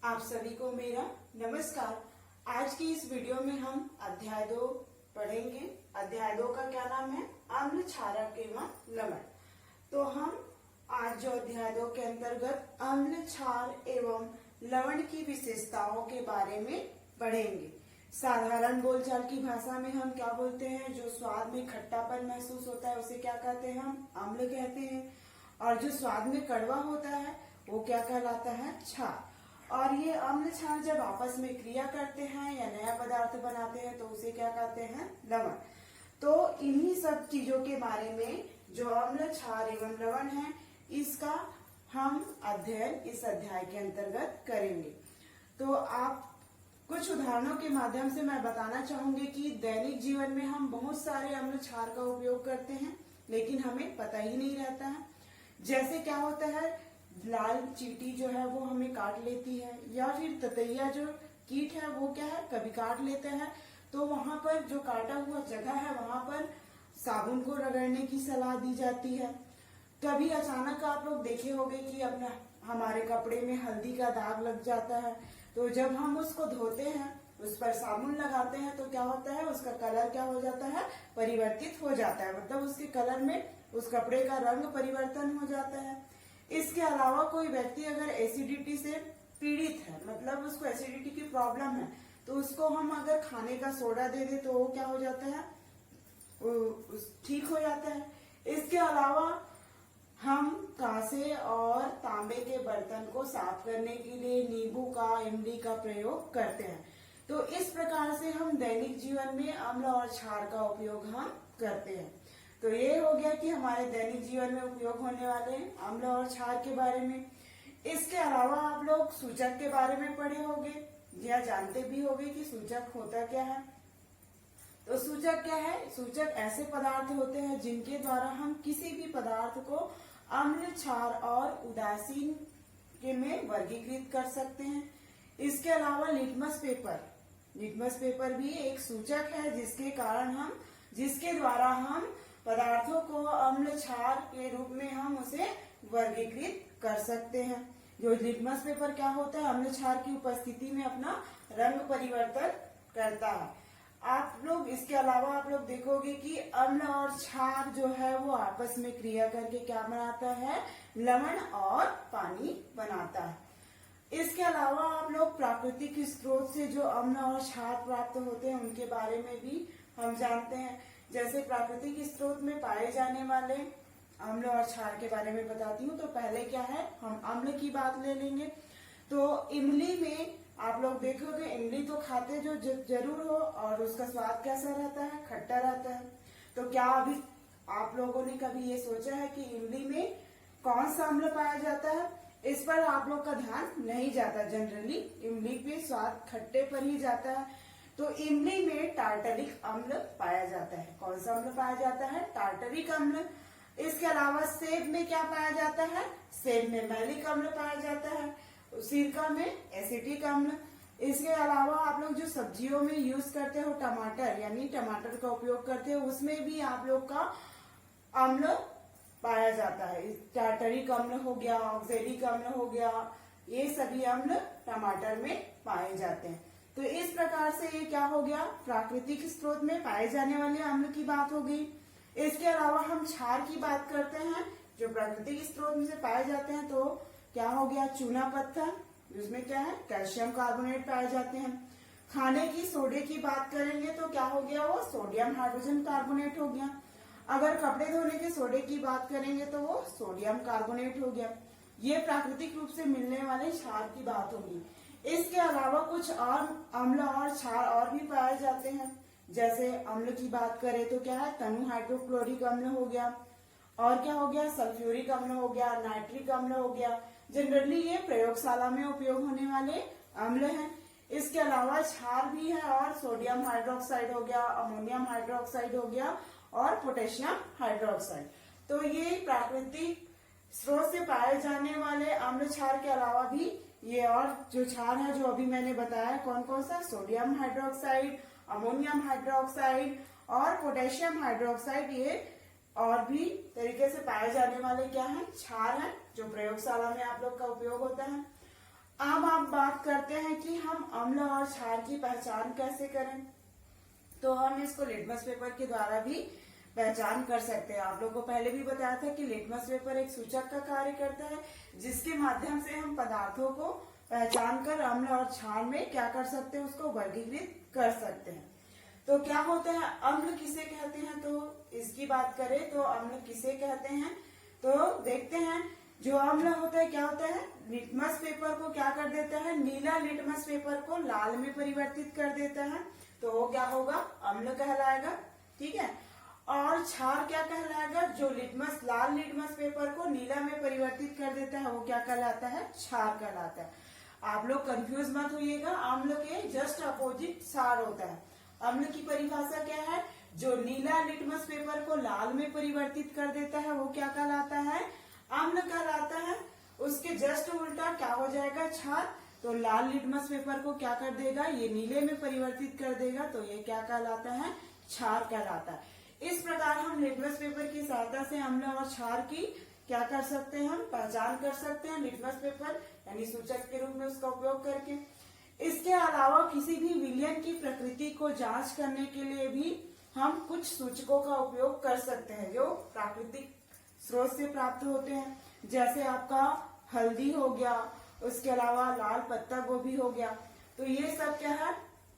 आप सभी को मेरा नमस्कार। आज की इस वीडियो में हम अध्याय 2 पढ़ेंगे। अध्याय 2 का क्या नाम है? अम्ल, क्षारक एवं लवण। तो हम आज जो अध्याय 2 के अंतर्गत अम्ल, क्षार एवं लवण की विशेषताओं के बारे में पढ़ेंगे। साधारण बोलचाल की भाषा में हम क्या बोलते हैं? जो स्वाद में खट्टापन महसूस होता है उसे क्या कहते हैं? हम अम्ल कहते हैं। और जो स्वाद में कड़वा होता है वो क्या कहलाता है? क्षार। और ये अम्ल क्षार जब आपस में क्रिया करते हैं या नया पदार्थ बनाते हैं तो उसे क्या कहते हैं? लवण। तो इन्हीं सब चीजों के बारे में जो अम्ल, क्षार एवं लवण है इसका हम अध्ययन इस अध्याय के अंतर्गत करेंगे। तो आप कुछ उदाहरणों के माध्यम से मैं बताना चाहूंगी कि दैनिक जीवन में हम बहुत सारे अम्ल क्षार का उपयोग करते हैं लेकिन हमें पता ही नहीं रहता है। जैसे क्या होता है, लाल चींटी जो है वो हमें काट लेती है, या फिर ततैया जो कीट है वो क्या है, कभी काट लेते हैं तो वहां पर जो काटा हुआ जगह है वहां पर साबुन को रगड़ने की सलाह दी जाती है। कभी अचानक आप लोग देखे होंगे कि अपना हमारे कपड़े में हल्दी का दाग लग जाता है, तो जब हम उसको धोते हैं उस पर साबुन लगाते हैं तो क्या होता है, उसका कलर क्या हो जाता है? परिवर्तित हो जाता है। मतलब उसके कलर में उस कपड़े का रंग परिवर्तन हो जाता है। इसके अलावा कोई व्यक्ति अगर एसिडिटी से पीड़ित है, मतलब उसको एसिडिटी की प्रॉब्लम है, तो उसको हम अगर खाने का सोडा दे दे तो वो क्या हो जाता है? ठीक हो जाता है। इसके अलावा हम कांसे और तांबे के बर्तन को साफ करने के लिए नींबू का, इमली का प्रयोग करते हैं। तो इस प्रकार से हम दैनिक जीवन में अम्ल और क्षार का उपयोग हम करते हैं। तो ये हो गया कि हमारे दैनिक जीवन में उपयोग होने वाले अम्ल और क्षार के बारे में। इसके अलावा आप लोग सूचक के बारे में पढ़े होंगे या जानते भी होंगे कि सूचक होता क्या है। तो सूचक क्या है? सूचक ऐसे पदार्थ होते हैं जिनके द्वारा हम किसी भी पदार्थ को अम्ल, क्षार और उदासीन के में वर्गीकृत कर सकते हैं। इसके अलावा लिटमस पेपर भी एक सूचक है जिसके द्वारा हम पदार्थों को अम्ल, क्षार के रूप में हम उसे वर्गीकृत कर सकते हैं। जो लिटमस पेपर क्या होता है? अम्ल, क्षार की उपस्थिति में अपना रंग परिवर्तन करता है। आप लोग इसके अलावा आप लोग देखोगे कि अम्ल और क्षार जो है वो आपस में क्रिया करके क्या बनाता है? लवण और पानी बनाता है। इसके अलावा आप लोग प्राकृतिक स्रोत से जो अम्ल और क्षार प्राप्त होते हैं उनके बारे में भी हम जानते हैं। जैसे प्राकृतिक स्रोत में पाए जाने वाले अम्ल और क्षार के बारे में बताती हूँ। तो पहले क्या है, हम अम्ल की बात ले लेंगे। तो इमली में आप लोग देखोगे, इमली तो खाते जो जरूर हो, और उसका स्वाद कैसा रहता है? खट्टा रहता है। तो क्या अभी आप लोगों ने कभी ये सोचा है कि इमली में कौन सा अम्ल पाया जाता है? इस पर आप लोग का ध्यान नहीं जाता। जनरली इमली पे स्वाद खट्टे पर ही जाता है। तो इमली में टार्टरिक अम्ल पाया जाता है। कौन सा अम्ल पाया जाता है? टार्टरिक अम्ल। इसके अलावा सेब में क्या पाया जाता है? सेब में मैलिक अम्ल पाया जाता है। सिरका में एसिटिक अम्ल। इसके अलावा आप लोग जो सब्जियों में यूज करते हो टमाटर, यानी टमाटर का उपयोग करते हो, उसमें भी आप लोग का अम्ल पाया जाता है। टार्टरिक अम्ल हो गया, ऑक्जेलिक अम्ल हो गया, ये सभी अम्ल टमाटर में पाए जाते हैं। तो इस प्रकार से ये क्या हो गया? प्राकृतिक स्रोत में पाए जाने वाले अम्ल की बात हो गई। इसके अलावा हम क्षार की बात करते हैं जो प्राकृतिक स्रोत में से पाए जाते हैं। तो क्या हो गया? चूना पत्थर, जिसमें क्या है? कैल्शियम कार्बोनेट पाए जाते हैं। खाने की सोडे की बात करेंगे तो क्या हो गया? वो सोडियम हाइड्रोजन कार्बोनेट हो गया। अगर कपड़े धोने के सोडे की बात करेंगे तो वो सोडियम कार्बोनेट हो गया। ये प्राकृतिक रूप से मिलने वाले क्षार की बात होगी। इसके अलावा कुछ और अम्ल और क्षार और भी पाए जाते हैं। जैसे अम्ल की बात करें तो क्या है? तनु हाइड्रोक्लोरिक अम्ल हो गया, और क्या हो गया? सल्फ्यूरिक अम्ल हो गया, नाइट्रिक अम्ल हो गया। जनरली ये प्रयोगशाला में उपयोग होने वाले अम्ल हैं। इसके अलावा क्षार भी है, और सोडियम हाइड्रोक्साइड हो गया, अमोनियम हाइड्रोक्साइड हो गया, और पोटेशियम हाइड्रोक्साइड। तो ये प्राकृतिक स्रोत से पाए जाने वाले अम्ल क्षार के अलावा भी ये और जो क्षार है जो अभी मैंने बताया, कौन कौन सा? सोडियम हाइड्रोक्साइड, अमोनियम हाइड्रोक्साइड और पोटेशियम हाइड्रोक्साइड, ये और भी तरीके से पाए जाने वाले क्या है? क्षार है, जो प्रयोगशाला में आप लोग का उपयोग होता है। अब आप बात करते हैं कि हम अम्ल और क्षार की पहचान कैसे करें। तो हम इसको लिटमस पेपर के द्वारा भी पहचान कर सकते हैं। आप लोगों को पहले भी बताया था कि लिटमस पेपर एक सूचक का कार्य करता है, जिसके माध्यम से हम पदार्थों को पहचान कर अम्ल और क्षार में क्या कर सकते हैं, उसको वर्गीकृत कर सकते हैं। तो क्या होता है, अम्ल किसे कहते हैं, तो इसकी बात करें तो अम्ल किसे कहते हैं, तो देखते हैं। जो अम्ल होता है क्या होता है, लिटमस पेपर को क्या कर देता है, नीला लिटमस पेपर को लाल में परिवर्तित कर देता है, तो वो क्या होगा, अम्ल कहलाएगा। ठीक है। और क्षार क्या कहलाएगा, जो लिटमस लाल लिटमस पेपर को नीला में परिवर्तित कर देता है वो क्या कहलाता है, क्षार कहलाता है। आप लोग कंफ्यूज मत होइएगा, अम्ल के जस्ट अपोजिट क्षार होता है। अम्ल की परिभाषा क्या है, जो नीला लिटमस पेपर को लाल में परिवर्तित कर देता है वो क्या कहलाता है, अम्ल कहलाता है। उसके जस्ट उल्टा क्या हो जाएगा, क्षार। तो लाल लिटमस पेपर को क्या कर देगा, ये नीले में परिवर्तित कर देगा, तो ये क्या कहलाता है, क्षार कहलाता है। इस प्रकार हम लिटमस पेपर की सहायता से अम्ल और क्षार की क्या कर सकते हैं, हम पहचान कर सकते हैं लिटमस पेपर यानी सूचक के रूप में उसका उपयोग करके। इसके अलावा किसी भी विलयन की प्रकृति को जांच करने के लिए भी हम कुछ सूचकों का उपयोग कर सकते हैं जो प्राकृतिक स्रोत से प्राप्त होते हैं। जैसे आपका हल्दी हो गया, उसके अलावा लाल पत्ता गोभी हो गया, तो ये सब क्या है,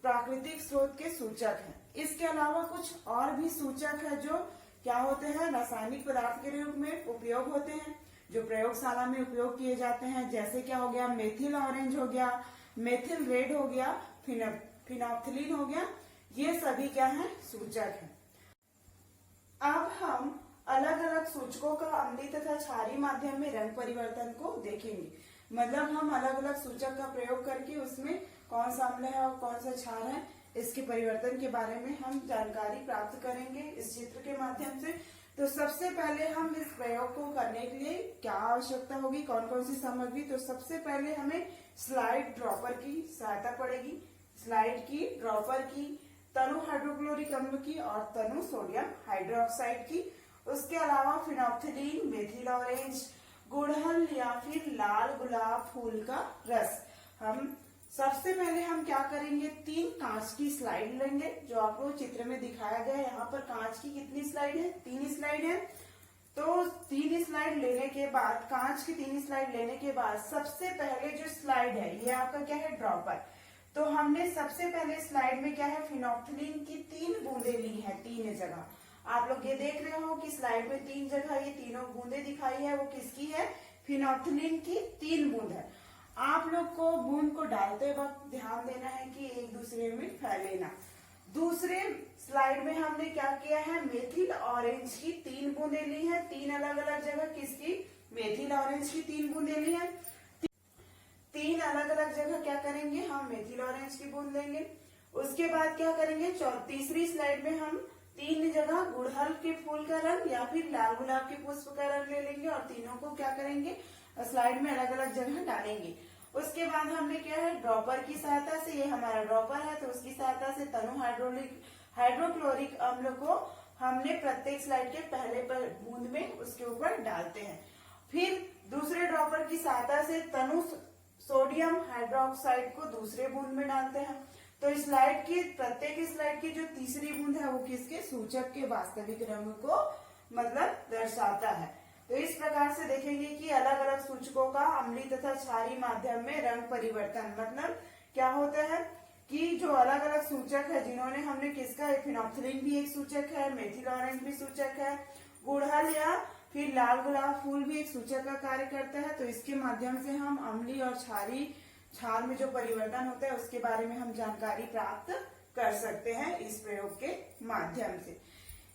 प्राकृतिक स्रोत के सूचक हैं। इसके अलावा कुछ और भी सूचक है जो क्या होते हैं, रासायनिक पदार्थ के रूप में उपयोग होते हैं, जो प्रयोगशाला में उपयोग किए जाते हैं। जैसे क्या हो गया, मेथिल ऑरेंज हो गया, मेथिल रेड हो गया, फिनोप्थिलीन हो गया, ये सभी क्या है, सूचक है। अब हम अलग अलग सूचकों का अम्लीय तथा क्षारीय माध्यम में रंग परिवर्तन को देखेंगे। मतलब हम अलग अलग सूचक का प्रयोग करके उसमें कौन सा अम्ल है और कौन सा क्षार है, इसके परिवर्तन के बारे में हम जानकारी प्राप्त करेंगे इस चित्र के माध्यम से। तो सबसे पहले हम इस प्रयोग को करने के लिए क्या आवश्यकता होगी, कौन कौन सी सामग्री, तो सबसे पहले हमें स्लाइड ड्रॉपर की सहायता पड़ेगी। स्लाइड की, ड्रॉपर की, तनु हाइड्रोक्लोरिक अम्ल की और तनु सोडियम हाइड्रोक्साइड की। उसके अलावा फिनोप्थिलीन, मेथिल ऑरेंज, गुड़हल या फिर लाल गुलाब फूल का रस। हम सबसे पहले हम क्या करेंगे, 3 कांच की स्लाइड लेंगे, जो आपको चित्र में दिखाया गया है। यहाँ पर कांच की कितनी स्लाइड है, 3 स्लाइड है। तो 3 स्लाइड लेने के बाद, कांच की 3 स्लाइड लेने के बाद सबसे पहले जो स्लाइड है ये आपका क्या है, ड्रॉपर। तो हमने सबसे पहले स्लाइड में क्या है, फिनोप्थिलीन की 3 बूंदे ली है, 3 जगह। आप लोग ये देख रहे हो कि स्लाइड में 3 जगह ये तीनों बूंदे दिखाई है, वो किसकी है, फिनोप्थिलीन की 3 बूंद है। आप लोग को बूंद को डालते वक्त ध्यान देना है कि एक दूसरे में फैले ना। दूसरे स्लाइड में हमने क्या किया है, मेथिल ऑरेंज की 3 बूंदे ली है, 3 अलग अलग जगह, किसकी, मेथिल ऑरेंज की 3 बूंदे ली है। 3 अलग अलग जगह क्या करेंगे, हम मेथिल ऑरेंज की बूंद लेंगे। उसके बाद क्या करेंगे, तीसरी स्लाइड में हम 3 जगह गुड़हल के फूल का रंग या फिर लाल गुलाब के पुष्प का रंग ले लेंगे और तीनों को क्या करेंगे, स्लाइड में अलग अलग जगह डालेंगे। उसके बाद हमने क्या है, ड्रॉपर की सहायता से, ये हमारा ड्रॉपर है तो उसकी सहायता से तनु हाइड्रोक्लोरिक अम्ल को हमने प्रत्येक स्लाइड के पहले बूंद में उसके ऊपर डालते हैं। फिर दूसरे ड्रॉपर की सहायता से तनु सोडियम हाइड्रोक्साइड को दूसरे बूंद में डालते हैं। तो स्लाइड की, प्रत्येक स्लाइड की जो तीसरी बूंद है वो किसके, सूचक के वास्तविक रंग को मतलब दर्शाता है। तो इस प्रकार से देखेंगे कि अलग अलग सूचकों का अम्लीय तथा क्षारीय माध्यम में रंग परिवर्तन मतलब क्या होता है कि जो अलग अलग सूचक है, जिन्होंने हमने किसका, फिनोप्थिलीन भी एक सूचक है, मेथिल ऑरेंज भी सूचक है, गुड़हल या फिर लाल गुलाब फूल भी एक सूचक का कार्य करता है। तो इसके माध्यम से हम अम्लीय और क्षारीय, क्षार में जो परिवर्तन होता है उसके बारे में हम जानकारी प्राप्त कर सकते हैं इस प्रयोग के माध्यम से।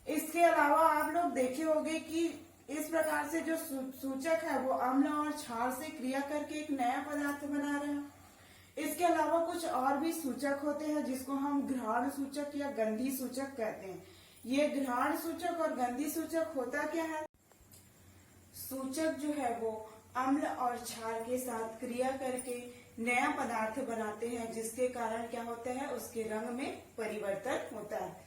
इसके अलावा आप लोग देखे होंगे कि इस प्रकार से जो सूचक है वो अम्ल और क्षार से क्रिया करके एक नया पदार्थ बना रहा है। इसके अलावा कुछ और भी सूचक होते हैं जिसको हम घ्राण सूचक या गंधी सूचक कहते हैं। ये घ्राण सूचक और गंधी सूचक होता क्या है, सूचक जो है वो अम्ल और क्षार के साथ क्रिया करके नया पदार्थ बनाते हैं, जिसके कारण क्या होता है, उसके रंग में परिवर्तन होता है।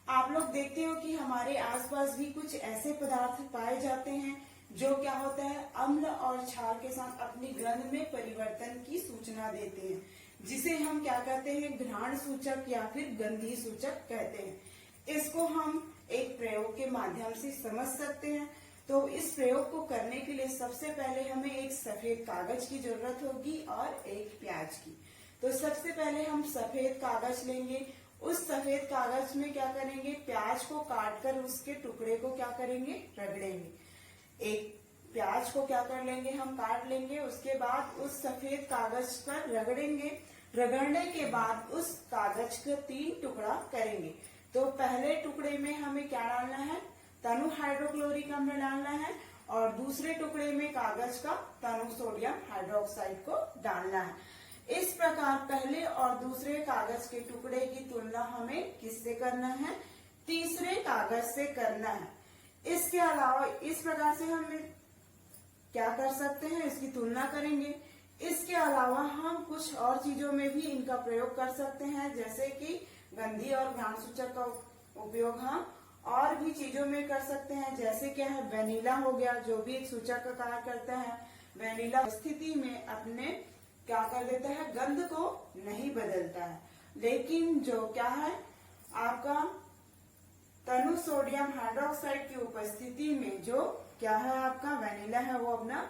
आप लोग देखते हो कि हमारे आसपास भी कुछ ऐसे पदार्थ पाए जाते हैं जो क्या होता है अम्ल और क्षार के साथ अपनी गंध में परिवर्तन की सूचना देते हैं, जिसे हम क्या कहते हैं घ्राण सूचक या फिर गंधी सूचक कहते हैं। इसको हम एक प्रयोग के माध्यम से समझ सकते हैं। तो इस प्रयोग को करने के लिए सबसे पहले हमें एक सफेद कागज की जरूरत होगी और एक प्याज की। तो सबसे पहले हम सफेद कागज लेंगे। उस सफेद कागज में क्या करेंगे, प्याज को काटकर उसके टुकड़े को क्या करेंगे, रगड़ेंगे। एक प्याज को क्या कर लेंगे, हम काट लेंगे। उसके बाद उस सफेद कागज पर रगड़ेंगे। रगड़ने के बाद उस कागज का 3 टुकड़ा करेंगे। तो पहले टुकड़े में हमें क्या डालना है, तनु हाइड्रोक्लोरिक अम्ल डालना है, और दूसरे टुकड़े में कागज का तनु सोडियम हाइड्रोक्साइड को डालना है। इस प्रकार पहले और दूसरे कागज के टुकड़े की तुलना हमें किससे करना है, तीसरे कागज से करना है। इसके अलावा इस प्रकार से हम क्या कर सकते हैं, इसकी तुलना करेंगे। इसके अलावा हम कुछ और चीजों में भी इनका प्रयोग कर सकते हैं, जैसे कि गंधी और घ्राण सूचक का उपयोग हम और भी चीजों में कर सकते हैं। जैसे क्या है, वेनिला हो गया, जो भी एक सूचक का कार्य करता है। वेनिला स्थिति में अपने क्या कर देता है, गंध को नहीं बदलता है। लेकिन जो क्या है आपका तनु सोडियम हाइड्रोक्साइड की उपस्थिति में जो क्या है आपका वेनिला है, वो अपना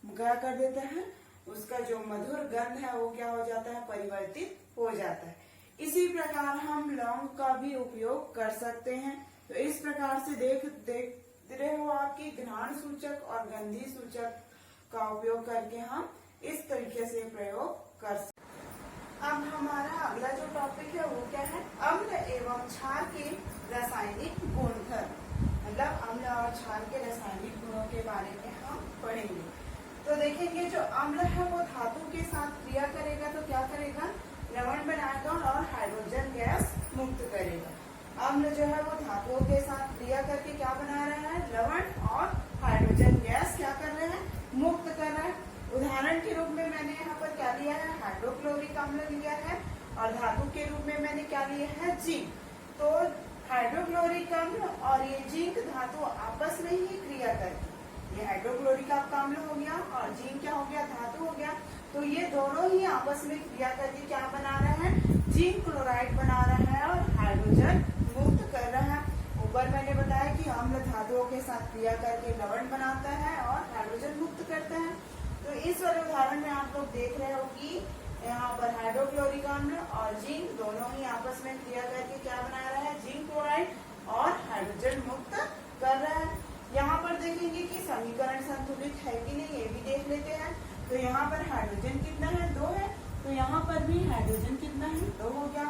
क्या कर देता है, उसका जो मधुर गंध है वो क्या हो जाता है, परिवर्तित हो जाता है। इसी प्रकार हम लौंग का भी उपयोग कर सकते हैं। तो इस प्रकार से देख रहे हो आपकी घ्राण सूचक और गंधी सूचक का उपयोग करके हम इस तरीके से प्रयोग कर सकते। अब हमारा अगला जो टॉपिक है वो क्या है, अम्ल एवं क्षार के रासायनिक गुणधर्म, मतलब अम्ल और क्षार के रासायनिक गुणों के बारे में हम पढ़ेंगे। तो देखेंगे जो अम्ल है वो धातु के साथ क्रिया करेगा तो क्या करेगा, लवण बनाएगा और हाइड्रोजन गैस मुक्त करेगा। अम्ल जो है वो धातुओं के साथ क्रिया करके क्या बना रहा है, लवण और हाइड्रोजन गैस क्या कर रहे हैं, मुक्त कर रहा है। उदाहरण के रूप में मैंने यहाँ पर क्या लिया है, हाइड्रोक्लोरिक अम्ल लिया है, और धातु के रूप में मैंने क्या लिया है, जिंक। तो हाइड्रोक्लोरिक अम्ल और ये जिंक धातु आपस में ही क्रिया करती, ये हाइड्रोक्लोरिक आपका अम्ल हो गया और जिंक क्या हो गया, धातु हो गया। तो ये दोनों ही आपस में क्रिया करके क्या बना रहे हैं, जिंक क्लोराइड बना रहा है और हाइड्रोजन मुक्त कर रहा है। ऊपर मैंने बताया कि अम्ल धातुओं के साथ क्रिया करके लवण बनाता है और हाइड्रोजन मुक्त करता है। तो इस वाले उदाहरण में आप लोग देख रहे हो कि यहाँ पर हाइड्रोक्लोरिक अम्ल और जिंक दोनों ही आपस में क्रिया करके क्या बना रहा है, जिंक क्लोराइड और हाइड्रोजन मुक्त कर रहा है। यहाँ पर देखेंगे कि समीकरण संतुलित है कि नहीं, ये भी देख लेते हैं। तो यहाँ पर हाइड्रोजन कितना है, 2 है। तो यहाँ पर भी हाइड्रोजन कितना है, 2 हो गया।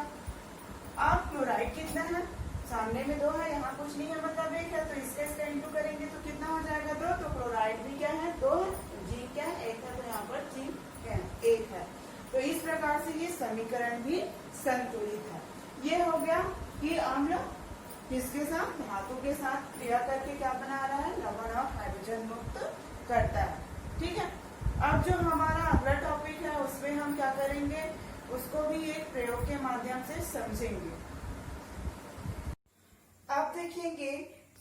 अब क्लोराइड कितना है, सामने में 2 है, यहाँ कुछ नहीं है मतलब 1 है। तो इसका इंटू करेंगे तो कितना हो जाएगा, 2। तो क्लोराइड भी क्या है, 2 है, जिंक क्या है, 1 है। तो यहाँ पर जिंक क्या है, 1 है। तो इस प्रकार से ये समीकरण भी संतुलित है। ये हो गया कि अम्ल किसके साथ, धातु के साथ क्रिया करके क्या बना रहा है, लवण और हाइड्रोजन मुक्त करता है। ठीक है। अब जो हमारा अगला टॉपिक है उसमें हम क्या करेंगे, उसको भी एक प्रयोग के माध्यम से समझेंगे। अब देखेंगे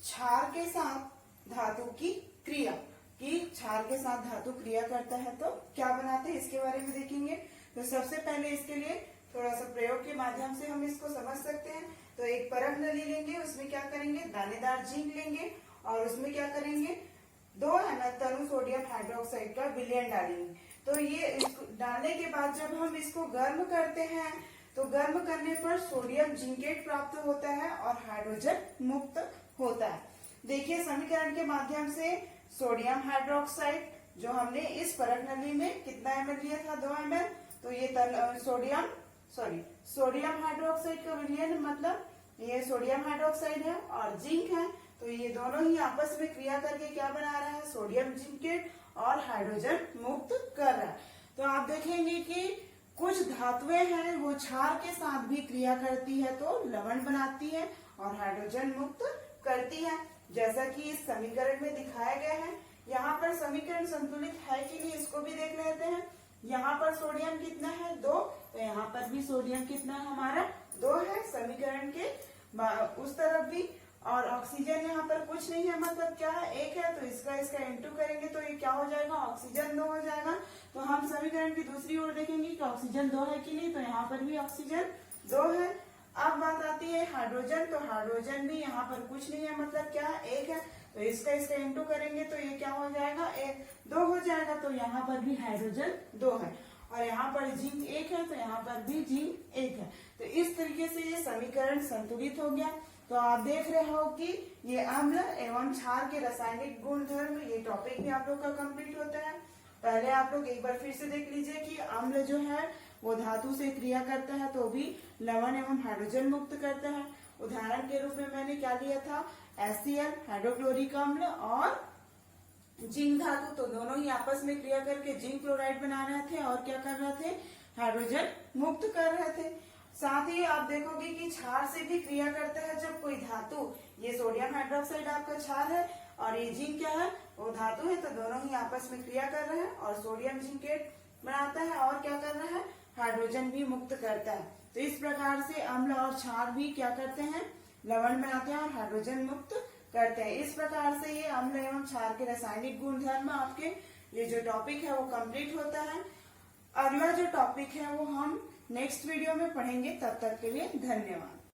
क्षार के साथ धातु की क्रिया, कि क्षार के साथ धातु क्रिया करता है तो क्या बनाते हैं, इसके बारे में देखेंगे। तो सबसे पहले इसके लिए थोड़ा सा प्रयोग के माध्यम से हम इसको समझ सकते हैं। तो एक परख नली लेंगे, उसमें क्या करेंगे, दानेदार जिंक लेंगे और उसमें क्या करेंगे, 2 ml तनु सोडियम हाइड्रोक्साइड का विलयन डालेंगे। तो ये डालने के बाद जब हम इसको गर्म करते हैं तो गर्म करने पर सोडियम जिंकेट प्राप्त होता है और हाइड्रोजन मुक्त होता है। देखिए समीकरण के माध्यम से सोडियम हाइड्रोक्साइड जो हमने इस परख नली में कितना ml लिया था, 2 ml। तो ये सोडियम हाइड्रोक्साइड का विलयन मतलब ये सोडियम हाइड्रोक्साइड है और जिंक है। तो ये दोनों ही आपस में क्रिया करके क्या बना रहा है, सोडियम जिंकेट और हाइड्रोजन मुक्त कर रहा है। तो आप देखेंगे कि कुछ धातुएं हैं वो क्षार के साथ भी क्रिया करती है तो लवण बनाती है और हाइड्रोजन मुक्त करती है, जैसा कि इस समीकरण में दिखाया गया है। यहाँ पर समीकरण संतुलित है कि नहीं इसको भी देख लेते हैं। यहाँ पर सोडियम कितना है, 2। तो यहाँ पर भी सोडियम कितना है हमारा, 2 है समीकरण के उस तरफ भी। और ऑक्सीजन यहाँ पर कुछ नहीं है, मतलब क्या है, एक है, तो इसका इंटू करेंगे तो ये क्या हो जाएगा, ऑक्सीजन 2 हो जाएगा। तो हम समीकरण की दूसरी ओर देखेंगे कि ऑक्सीजन 2 है कि नहीं, तो यहाँ पर भी ऑक्सीजन 2 है। अब बात आती है हाइड्रोजन, तो हाइड्रोजन भी यहाँ पर कुछ नहीं है, मतलब क्या है, एक है, तो इसका इंटू करेंगे तो ये क्या हो जाएगा, 2 हो जाएगा। तो यहाँ पर भी हाइड्रोजन 2 है। और यहाँ पर जिंक 1 है, तो यहाँ पर भी जिंक 1 है। तो इस तरीके से ये समीकरण संतुलित हो गया। तो आप देख रहे हो कि ये अम्ल एवं क्षार के रासायनिक गुणधर्म, ये टॉपिक भी आप लोग का कंप्लीट होता है। पहले आप लोग एक बार फिर से देख लीजिए कि अम्ल जो है वो धातु से क्रिया करता है तो भी लवण एवं हाइड्रोजन मुक्त करता है। उदाहरण के रूप में मैंने क्या लिया था, HCl हाइड्रोक्लोरिक अम्ल और जिंक धातु, तो दोनों ही आपस में क्रिया करके जिंक क्लोराइड बना रहे थे और क्या कर रहे थे, हाइड्रोजन मुक्त कर रहे थे। साथ ही आप देखोगे कि क्षार से भी क्रिया करता है जब कोई धातु, ये सोडियम हाइड्रोक्साइड आपका क्षार है और ये जिंक क्या है, वो धातु है, तो दोनों ही आपस में क्रिया कर रहे हैं और सोडियम जिंकेट बनाता है और क्या कर रहा है, हाइड्रोजन भी मुक्त करता है। तो इस प्रकार से अम्ल और क्षार भी क्या करते हैं, लवण बनाते हैं और हाइड्रोजन मुक्त करते हैं। इस प्रकार से ये अम्ल एवं क्षार के रासायनिक गुणधर्म आपके ये जो टॉपिक है वो कंप्लीट होता है। अगला जो टॉपिक है वो हम नेक्स्ट वीडियो में पढ़ेंगे। तब तक के लिए धन्यवाद।